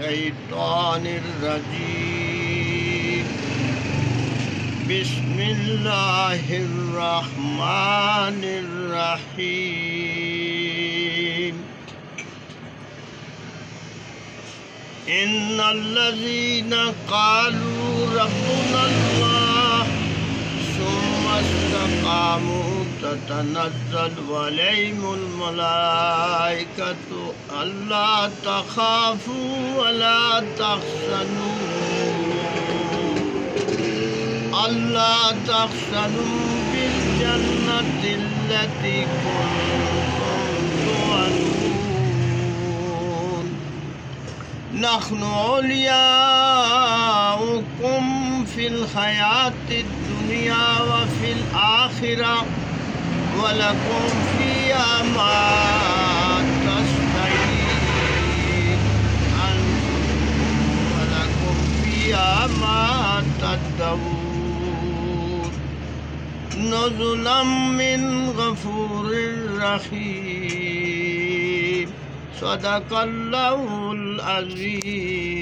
मिनश्शैतानिर रजीम। बिस्मिल्लाहिर रहमानिर रहीम। इन्नल्लज़ीना क़ालू रब्बुनल्लाह सुम्मा इस्तक़ामू ततनज़्ज़लु अलैहिमुल मलाइकतु अल्ला तख़ाफ़ू वला तहज़नू bill जन्नति अल्लती कुन्तुम तुअदून। नहनु औलियाउकुम fill हयातिद दुनिया व फिल आखिरा वलकुम फ़ीहा मा तश्तही अनफुसुकुम वलकुम फ़ीहा मा तदऊन। नुज़ुलन मिन गफूरिर रहीम। सदक़ल्लाहुल अज़ीम।